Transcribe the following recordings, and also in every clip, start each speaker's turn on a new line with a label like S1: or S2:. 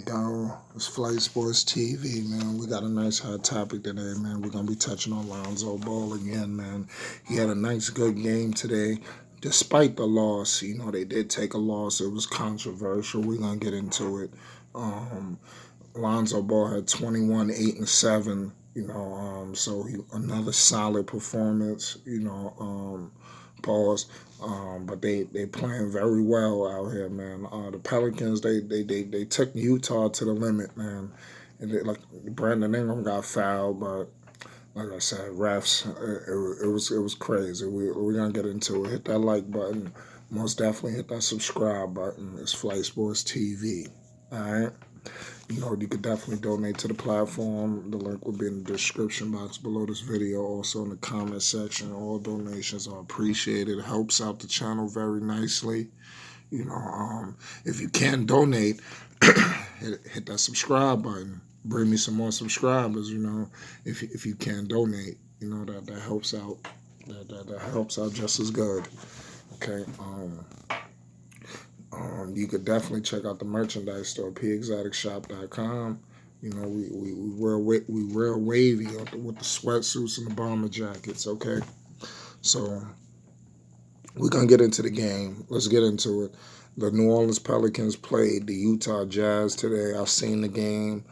S1: Yo, it's Flight Sports TV, man. We got a nice hot topic today, man. We're gonna be touching on Lonzo Ball again, man. He had a nice, good game today, despite the loss. They did take a loss. It was controversial. We're gonna get into it. Um, Lonzo Ball had 21, 8, and 7. So another solid performance. Pause. But they playing very well out here, man. The Pelicans they took Utah to the limit, man. And like Brandon Ingram got fouled, but like I said, refs, it was crazy. We're gonna get into it. Hit that like button. Most definitely hit that subscribe button. It's Flight Sports TV. All right. You could definitely donate to the platform. The link will be in the description box below this video. Also in the comment section. All donations are appreciated. It helps out the channel very nicely. If you can donate, hit that subscribe button. Bring me some more subscribers. If you can donate, that helps out. That helps out just as good. Okay. You could definitely check out the merchandise store, pexoticshop.com. We real wavy with the sweatsuits and the bomber jackets. Okay, so we're gonna get into the game. Let's get into it. The New Orleans Pelicans played the Utah Jazz today. I've seen the game.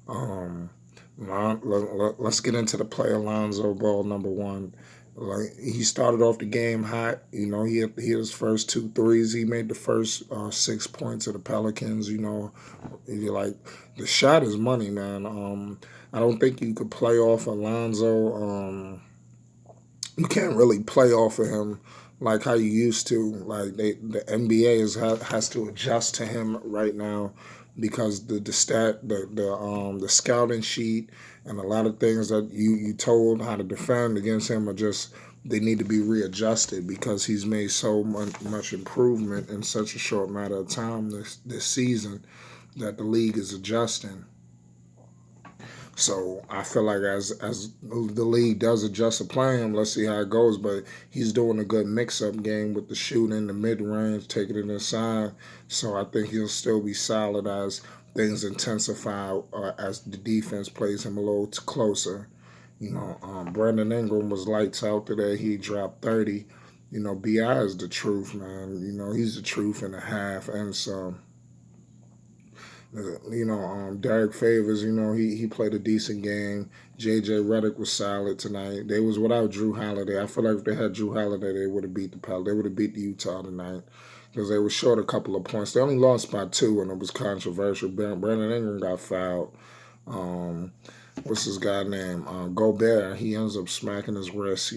S1: Um, let's get into the play. Lonzo Ball, number one. Like, he started off the game hot. He hit his first two threes. He made the first 6 points of the Pelicans. Like, the shot is money, man. I don't think you could play off Alonzo. You can't really play off of him like how you used to. Like, the NBA has to adjust to him right now because the scouting sheet and a lot of things that you told how to defend against him are just, they need to be readjusted because he's made so much improvement in such a short matter of time this season that the league is adjusting. So I feel like as the league does adjust to play him, let's see how it goes. But he's doing a good mix-up game with the shooting, the mid-range, taking it inside. So I think he'll still be solid as things intensify as the defense plays him a little closer. Brandon Ingram was lights out today. He dropped 30. Bi is the truth, man. He's the truth and a half, and so. Derek Favors, he played a decent game. J.J. Redick was solid tonight. They was without Drew Holiday. I feel like if they had Drew Holiday, they would have beat the They would have beat the Utah tonight because they were short a couple of points. They only lost by 2, and it was controversial. Brandon Ingram got fouled. What's his guy name? Gobert. He ends up smacking his wrist.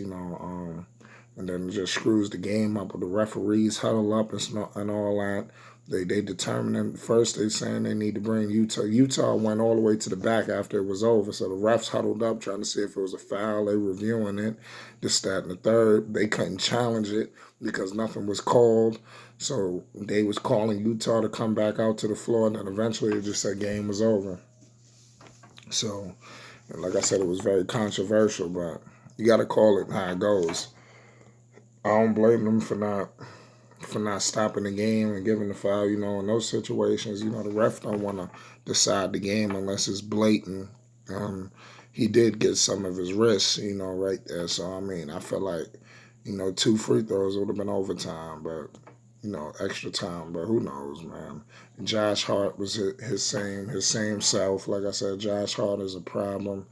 S1: And then it just screws the game up. With the referees huddle up and all that. They determined them first. They saying they need to bring Utah. Utah went all the way to the back after it was over. So the refs huddled up trying to see if it was a foul. They reviewing it, this, that, and the third. They couldn't challenge it because nothing was called. So they was calling Utah to come back out to the floor, and then eventually it just said game was over. So, like I said, it was very controversial, but you got to call it how it goes. I don't blame them for not stopping the game and giving the foul. In those situations, the ref don't want to decide the game unless it's blatant. He did get some of his wrists, right there. So, I feel like, 2 free throws would have been overtime, but, extra time. But who knows, man? Josh Hart was his same self. Like I said, Josh Hart is a problem.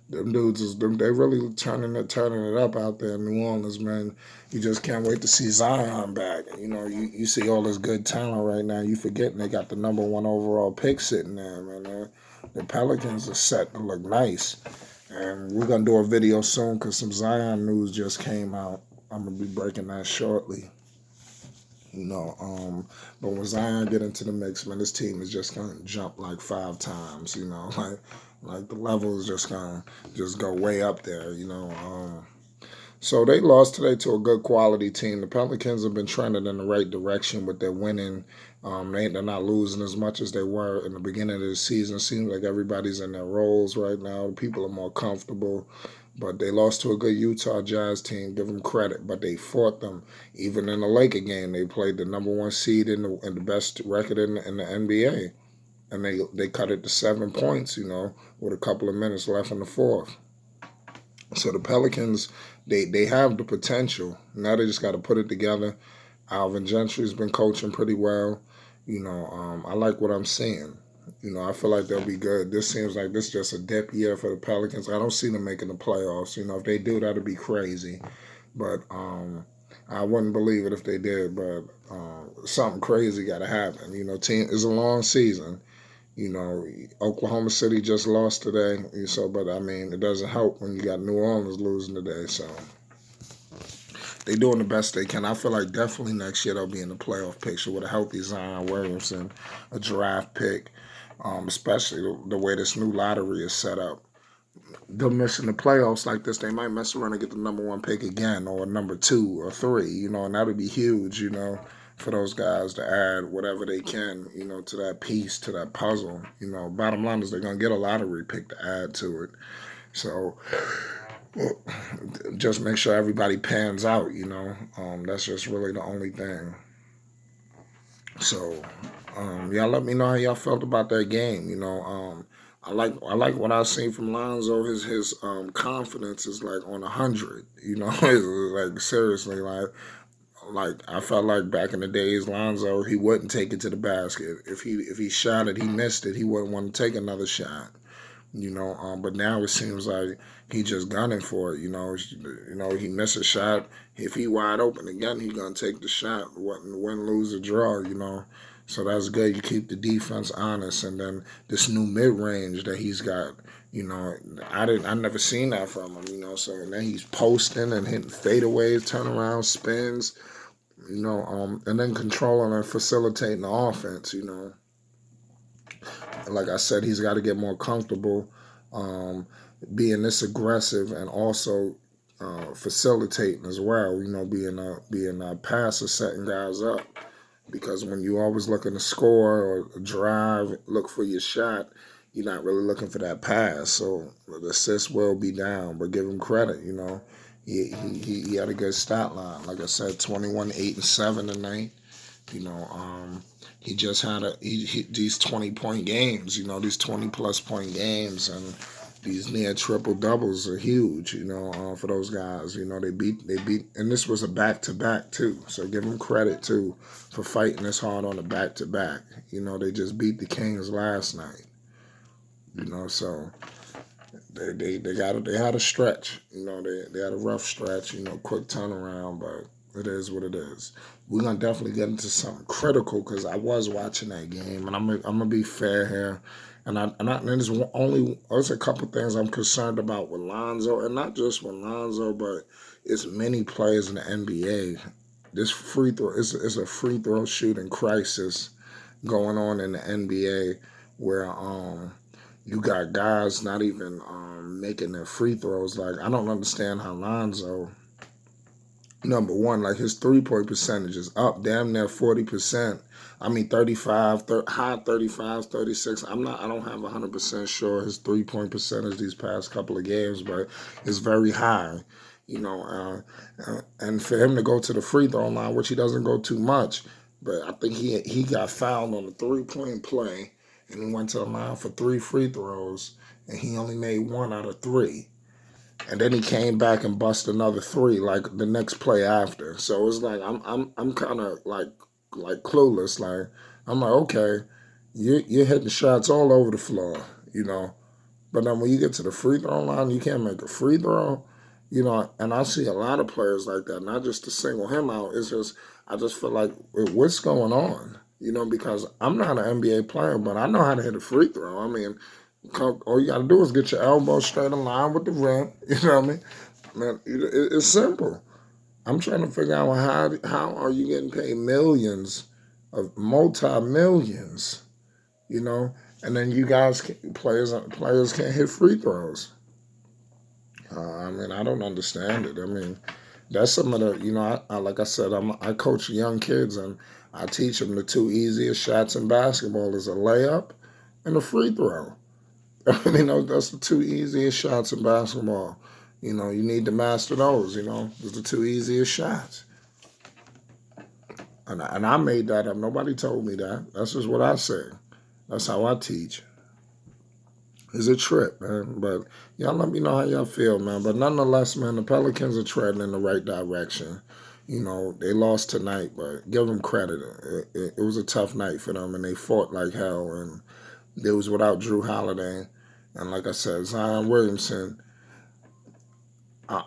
S1: Them dudes they really turning it up out there in New Orleans, man. You just can't wait to see Zion back. You see all this good talent right now. You forgetting they got the #1 overall pick sitting there, man. The Pelicans are set to look nice, and we're gonna do a video soon because some Zion news just came out. I'm gonna be breaking that shortly. But when Zion get into the mix, man, this team is just gonna jump like 5 times. Like the level is just gonna just go way up there. So they lost today to a good quality team. The Pelicans have been trending in the right direction with their winning. They're not losing as much as they were in the beginning of the season. Seems like everybody's in their roles right now. People are more comfortable. But they lost to a good Utah Jazz team. Give them credit, but they fought them. Even in the Laker game, they played the number one seed in the best record in the NBA, and they cut it to 7 points. With a couple of minutes left in the fourth. So the Pelicans, they have the potential. Now they just got to put it together. Alvin Gentry's been coaching pretty well. I like what I'm seeing. I feel like they'll be good. This seems like this is just a dip year for the Pelicans. I don't see them making the playoffs. If they do, that'd be crazy. But I wouldn't believe it if they did. But something crazy got to happen. Team is a long season. Oklahoma City just lost today. But I mean, it doesn't help when you got New Orleans losing today. So they doing the best they can. I feel like definitely next year they'll be in the playoff picture with a healthy Zion Williamson, a draft pick, especially the way this new lottery is set up. Them missing the playoffs like this, they might mess around and get the number one pick again, or number 2 or 3, and that would be huge, for those guys to add whatever they can, to that piece, to that puzzle. Bottom line is they're going to get a lottery pick to add to it. So just make sure everybody pans out, that's just really the only thing. So y'all let me know how y'all felt about that game. I like what I've seen from Lonzo. His confidence is like on 100. It's like seriously, like I felt like back in the days, Lonzo, he wouldn't take it to the basket. If he shot it, he missed it. He wouldn't want to take another shot. But now it seems like he just gunning for it. He missed a shot. If he wide open again, he gonna take the shot. Win, lose, or draw. So that's good. You keep the defense honest, and then this new mid range that he's got. I never seen that from him. So then he's posting and hitting fadeaways, turnaround spins. And then controlling and facilitating the offense. Like I said, he's got to get more comfortable being this aggressive and also facilitating as well. Being a passer, setting guys up. Because when you always looking to score or drive, look for your shot, you're not really looking for that pass. So the assist will be down, but give him credit. He had a good stat line. Like I said, 21, 8, and 7 tonight. He just had these 20-point games. These 20-plus point games, and these near triple doubles are huge. For those guys. They beat, and this was a back-to-back too. So give them credit too for fighting this hard on a back-to-back. They just beat the Kings last night. So they had a stretch. They had a rough stretch. Quick turnaround, but it is what it is. We're gonna definitely get into something critical because I was watching that game, and I'm gonna be fair here. And there's a couple things I'm concerned about with Lonzo, and not just with Lonzo, but it's many players in the NBA. This free throw is a free throw shooting crisis going on in the NBA, where you got guys not even making their free throws. Like I don't understand how Lonzo. Number one, like his 3-point percentage is up damn near 40%. I mean, 35, high 35s, 36. I don't have 100% sure his 3-point percentage these past couple of games, but it's very high. And for him to go to the free throw line, which he doesn't go too much, but I think he got fouled on the 3-point play, and he went to the line for 3 free throws, and he only made 1 out of 3. And then he came back and busted another 3 like the next play after. So it's like I'm kind of like clueless. Like I'm like, okay, you're hitting shots all over the floor, But then when you get to the free throw line, you can't make a free throw, And I see a lot of players like that. Not just to single him out. It's just I just feel like what's going on, Because I'm not an NBA player, but I know how to hit a free throw. I mean. All you got to do is get your elbow straight in line with the rim. You know what I mean? Man, it's simple. I'm trying to figure out how are you getting paid millions of multi-millions, and then you guys, players can't hit free throws. I don't understand it. That's some of the, like I said, I coach young kids and I teach them the 2 easiest shots in basketball is a layup and a free throw. That's the 2 easiest shots in basketball. You know, you need to master those. You know, those are the two easiest shots. And I made that up. Nobody told me that. That's just what I say. That's how I teach. It's a trip, man. But y'all let me know how y'all feel, man. But nonetheless, man, the Pelicans are treading in the right direction. You know, they lost tonight, but give them credit. It was a tough night for them, and they fought like hell. And they was without Drew Holiday. And like I said, Zion Williamson, uh,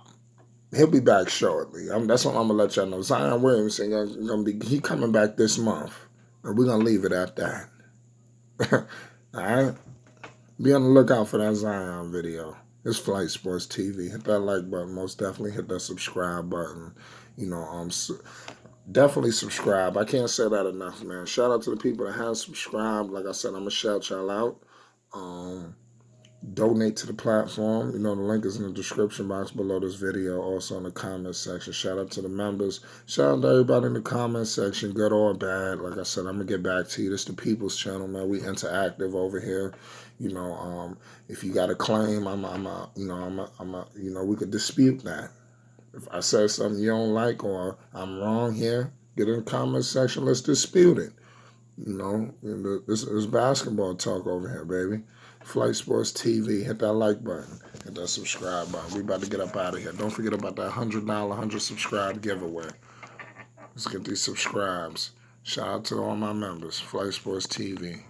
S1: he'll be back shortly. That's what I'm gonna let y'all know. Zion Williamson gonna be he coming back this month, and we're gonna leave it at that. All right. Be on the lookout for that Zion video. It's Flight Sports TV. Hit that like button. Most definitely hit that subscribe button. You know, definitely subscribe. I can't say that enough, man. Shout out to the people that have subscribed. Like I said, I'm gonna shout y'all out. Donate to the platform. You know, the link is in the description box below this video, also in the comment section. Shout out to the members. Shout out to everybody in the comment section, good or bad. Like I said, I'm gonna get back to you. This is the People's Channel, man. We interactive over here. You know, if you got a claim, we could dispute that. If I said something you don't like or I'm wrong here, get in the comment section. Let's dispute it. You know, this is basketball talk over here, baby. Flight Sports TV. Hit that like button. Hit that subscribe button. We about to get up out of here. Don't forget about that $100, 100 subscribe giveaway. Let's get these subscribes. Shout out to all my members. Flight Sports TV.